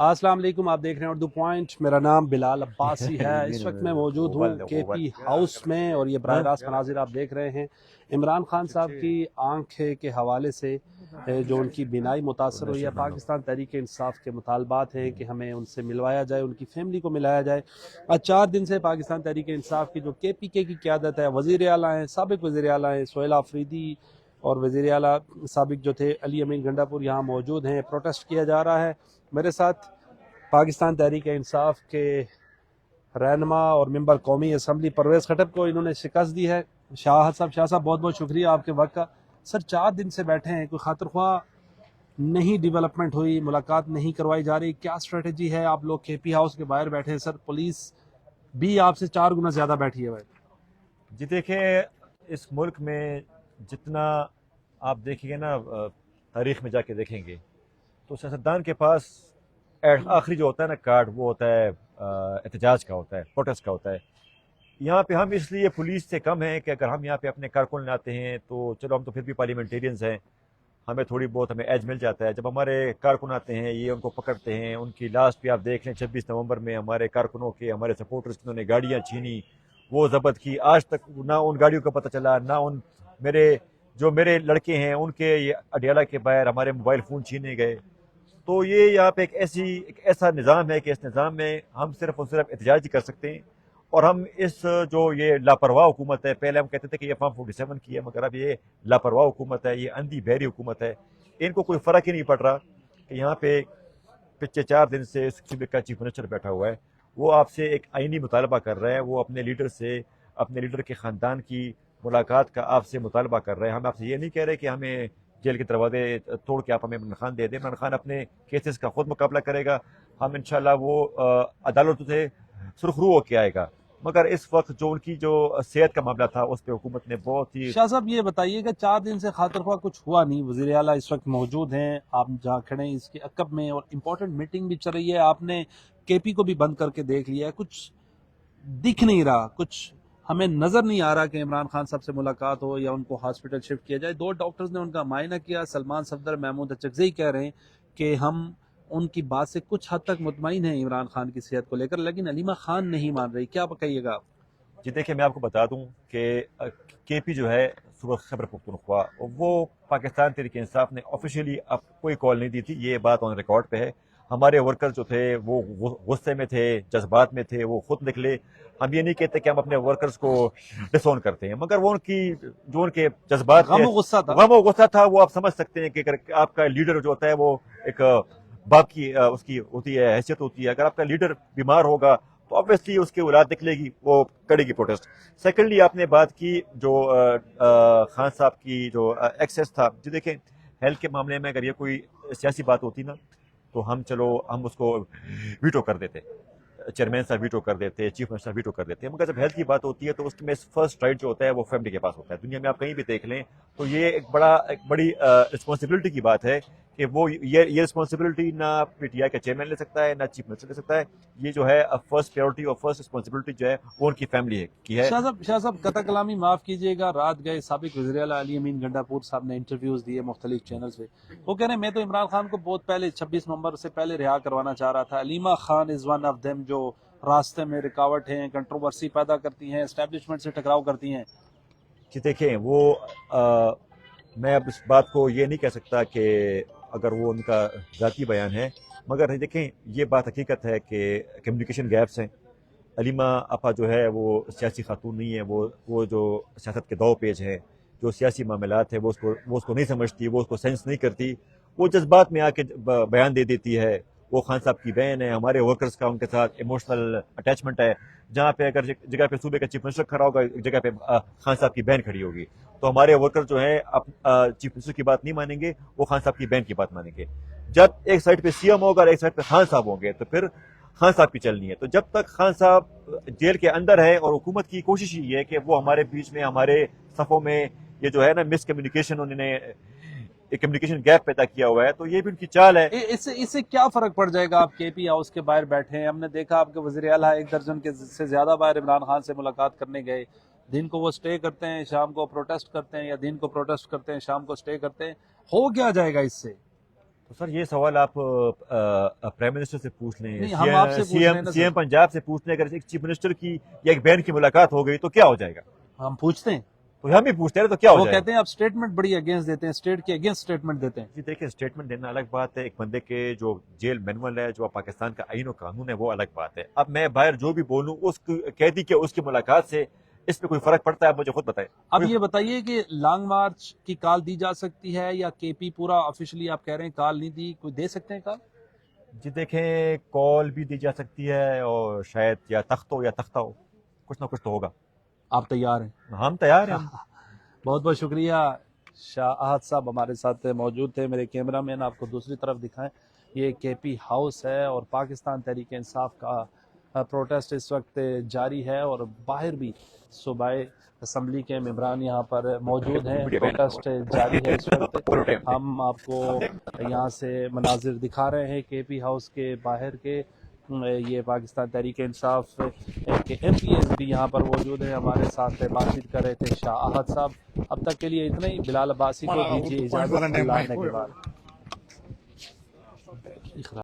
अस्सलाम वालेकुम, आप देख रहे हैं उर्दू पॉइंट। मेरा नाम बिलाल अब्बासी है। इस वक्त मैं मौजूद हूँ केपी हाउस में और ये बराह रास्त मनाजिर आप देख रहे हैं। इमरान खान साहब की आंख के हवाले से जो उनकी बीनाई मुतासर हुई है, पाकिस्तान तहरीक इंसाफ के मुतालबात हैं कि हमें उनसे मिलवाया जाए, उनकी फैमिली को मिलाया जाए। आज 4 दिन से पाकिस्तान तहरीक इंसाफ की जो KPK की क़यादत है, वज़ीर आला हैं, साबिक़ वज़ीर आला हैं सोहेल आफरीदी और वज़ीर आला साबिक़ जो थे अली अमीन गंडापुर यहाँ मौजूद हैं। प्रोटेस्ट किया जा रहा है। मेरे साथ पाकिस्तान तहरीक इंसाफ के रहनुमा और मेंबर कौमी असम्बली परवेज़ खटक को इन्होंने शिकस्त दी है। शाह साहब बहुत बहुत शुक्रिया आपके वक्त का। सर 4 दिन से बैठे हैं, कोई खातिर ख्वाह नहीं डेवलपमेंट हुई, मुलाकात नहीं करवाई जा रही, क्या स्ट्रेटजी है? आप लोग KP हाउस के बाहर बैठे हैं, सर पुलिस भी आपसे 4 गुना ज़्यादा बैठी है भाई। जी देखिए, इस मुल्क में जितना आप देखेंगे ना, तारीख में जाके देखेंगे तो सियासतदान के पास आखिरी जो होता है ना कार्ड, वो होता है एहतजाज का, होता है प्रोटेस्ट का होता है। यहाँ पे हम इसलिए पुलिस से कम हैं कि अगर हम यहाँ पे अपने कारकुन लाते हैं तो चलो, हम तो फिर भी पार्लियामेंटेरियंस हैं, हमें थोड़ी बहुत हमें एज मिल जाता है। जब हमारे कारकुन आते हैं, ये उनको पकड़ते हैं, उनकी लास्ट भी आप देख लें 26 नवंबर में हमारे कारकुनों के, हमारे सपोर्टर्स की उन्होंने गाड़ियाँ छीनी, वो जब्त की। आज तक ना उन गाड़ियों का पता चला, ना उन मेरे लड़के हैं उनके ये अडियाला के बाहर हमारे मोबाइल फ़ोन छीने गए। तो ये यहाँ पे एक ऐसा निज़ाम है कि इस निज़ाम में हम सिर्फ और सिर्फ एहतजाज ही कर सकते हैं। और हम इस जो ये लापरवाह हुकूमत है, पहले हम कहते थे कि ये फॉर्म 47 की है, मगर अब ये लापरवाह हुकूमत है, ये अंधी बहरी हुकूमत है। इनको कोई फ़र्क ही नहीं पड़ रहा कि यहाँ पे पिछले 4 दिन से सूबे का चीफ मिनिस्टर बैठा हुआ है, वो आपसे एक आइनी मुतालबा कर रहा है, वो अपने लीडर से, अपने लीडर के ख़ानदान की मुलाकात का आपसे मुतालबा कर रहे हैं। हम आपसे ये नहीं कह रहे कि हमें जेल के दरवाजे तोड़ के आप हमें इमरान खान दे दें। इमरान खान अपने केसेस का खुद मुकाबला करेगा, हम इंशाल्लाह वो अदालतों से सुरखरू होकर आएगा। मगर इस वक्त जो उनकी जो सेहत का मामला था, उस पर हुकूमत ने बहुत ही। शाह साहब ये बताइएगा, 4 दिन से खातिर ख्वाह कुछ हुआ नहीं, वज़ीर आला इस वक्त मौजूद हैं, आप जहाँ खड़े हैं इसके अकब में, और इम्पोर्टेंट मीटिंग भी चल रही है, आपने KP को भी बंद करके देख लिया है, कुछ दिख नहीं रहा, कुछ हमें नजर नहीं आ रहा कि इमरान खान साहब से मुलाकात हो या उनको हॉस्पिटल शिफ्ट किया जाए। 2 डॉक्टर्स ने उनका मुआयना किया। सलमान सफदर, महमूद अचकज़ई कह रहे हैं कि हम उनकी बात से कुछ हद तक मुतमईन हैं इमरान खान की सेहत को लेकर, लेकिन अलीमा खान नहीं मान रही, क्या कहिएगा आप? जी देखिए, मैं आपको बता दूं कि KP जो है सुबह खैबर पख्तूनख्वा, वो पाकिस्तान तहरीक इंसाफ ने ऑफिशियली अब कोई कॉल नहीं दी थी, ये बात ऑन रिकॉर्ड पे है। हमारे वर्कर जो थे वो गुस्से में थे, जज्बात में थे, वो खुद निकले। हम ये नहीं कहते कि हम अपने वर्कर्स को डिसोन करते हैं, मगर वो उनके जज्बात में गम और गुस्सा था, वो आप समझ सकते हैं कि अगर आपका लीडर जो होता है वो एक बाप की उसकी होती है, हैसियत होती है। अगर आपका लीडर बीमार होगा तो ऑब्वियसली उसकी औलाद निकलेगी, वो करेगी प्रोटेस्ट। सेकेंडली, आपने बात की जो खान साहब की जो एक्सेस था। जी देखें, हेल्थ के मामले में अगर ये कोई सियासी बात होती ना, तो हम उसको वीटो कर देते, चेयरमैन साहब वीटो कर देते, चीफ मिनिस्टर वीटो कर देते हैं। मगर जब हेल्थ की बात होती है तो उसमें फर्स्ट राइट जो होता है वो फैमिली के पास होता है। दुनिया में आप कहीं भी देख लें तो ये एक बड़ी रिस्पॉन्सिबिलिटी की बात है कि वो ये रिस्पॉन्सिबिलिटी ना PTI का चेयरमैन ले सकता है, ना चीफ मिनिस्टर ले सकता है। ये जो है फर्स्ट प्रायोरिटी और फर्स्ट रिस्पॉन्सिबिलिटी जो है वो उनकी फैमिली की है। शाह साहब कता कलामी माफ कीजिएगा, रात गए साबिक वज़ीर आला अली अमीन गंडापुर साहब ने इंटरव्यूज दिए मुख्तलिफ चैनल्स पे, वो कह रहे हैं मैं तो इमरान खान को बहुत पहले 26 नवंबर से पहले रिहा करवाना चाह रहा था। Aleema Khan is one of them, जो रास्ते में रुकावट हैं, कंट्रोवर्सी पैदा करती हैं, एस्टेब्लिशमेंट से टकराव करती हैं। कि देखें, मैं अब इस बात को ये नहीं कह सकता कि अगर वो उनका ज़ाती बयान है, मगर देखें ये बात हकीकत है कि कम्युनिकेशन गैप्स हैं। अलीमा आपा जो है वो सियासी खातून नहीं है, वो जो सियासत के दो पेज हैं, जो सियासी मामलात है वो उसको नहीं समझती, वो उसको सेंस नहीं करती, वो जज्बात में आके बयान दे देती है। वो खान साहब की बहन है, हमारे वर्कर्स का उनके साथ इमोशनल अटैचमेंट है। जहाँ पे अगर जगह पे सूबे का चीफ मिनिस्टर खड़ा होगा, एक जगह पे खान साहब की बहन खड़ी होगी, तो हमारे वर्कर जो है चीफ मिनिस्टर की बात नहीं मानेंगे, वो खान साहब की बहन की बात मानेंगे। जब एक साइड पे CM होगा और एक साइड पे खान साहब होंगे तो फिर खान साहब की चलनी है। तो जब तक खान साहब जेल के अंदर है, और हुकूमत की कोशिश ये है कि वो हमारे बीच में, हमारे सफ़ों में ये जो है ना मिसकम्युनिकेशन, उन्होंने एक कम्युनिकेशन गैप पैदा किया हुआ है, तो ये भी उनकी चाल है। इससे क्या फर्क पड़ जाएगा? आप KP हाउस के बाहर बैठे हैं, हमने देखा आपके वज़ीर आला 1 दर्जन के से ज्यादा बार इमरान खान से मुलाकात करने गए। दिन को वो स्टे करते हैं, शाम को प्रोटेस्ट करते हैं, या दिन को प्रोटेस्ट करते हैं, शाम को स्टे करते हैं। हो क्या जाएगा इससे? تو سر یہ سوال آپ پرائم منسٹر سے پوچھ لیں, نہیں، ہم آپ سے پوچھ رہے ہیں نا سی سر. ایم پنجاب سے پوچھ لیں. اگر ایک چیف منسٹر کی یا ایک بہن کی ملاقات ہو گئی تو کیا ہو جائے گا؟ ہم پوچھتے ہیں, تو ہم بھی پوچھتے ہیں تو کیا ہو وہ جائے گا؟ کہتے ہیں آپ اسٹیٹمنٹ بڑی اگینسٹ دیتے ہیں, اسٹیٹ کے اگینسٹ اسٹیٹمنٹ دیتے ہیں. جی دیکھیں, اسٹیٹمنٹ دینا الگ بات ہے, ایک بندے کے جو جیل مینول ہے, جو پاکستان کا آئین و قانون ہے, وہ الگ بات ہے. اب میں باہر جو بھی بولوں اس قیدی کے اس کی ملاقات سے اس پہ کوئی فرق پڑتا ہے؟ آپ مجھے خود بتائیں. اب یہ بتائیے کہ لانگ مارچ کی کال دی جا سکتی ہے یا کے پی پورا آفیشلی آپ کہہ رہے ہیں کال نہیں دی, کوئی دے سکتے ہیں کال؟ جی دیکھیں, کال بھی دی جا سکتی ہے اور شاید یا تخت ہو یا تختہ ہو, کچھ نہ کچھ تو ہوگا. آپ تیار ہیں؟ ہم تیار ہیں. بہت بہت شکریہ. شاہ احد صاحب ہمارے ساتھ موجود تھے. میرے کیمرہ مین آپ کو دوسری طرف دکھائیں, یہ کے پی ہاؤس ہے اور پاکستان تحریک انصاف کا پروٹیسٹ اس وقت جاری ہے, اور باہر بھی صوبائی اسمبلی کے ممبران یہاں پر موجود ہیں. پروٹیسٹ جاری ہے اس وقت. ہم آپ کو یہاں سے مناظر دکھا رہے ہیں کے پی ہاؤس کے باہر کے. یہ پاکستان تحریک انصاف کے ایم پی ایس بھی یہاں پر موجود ہیں, ہمارے ساتھ بات چیت کر رہے تھے. شاہ احد صاحب, اب تک کے لیے اتنا ہی. بلال عباسی کو دیجیے اجازت. اللہ نے کے بعد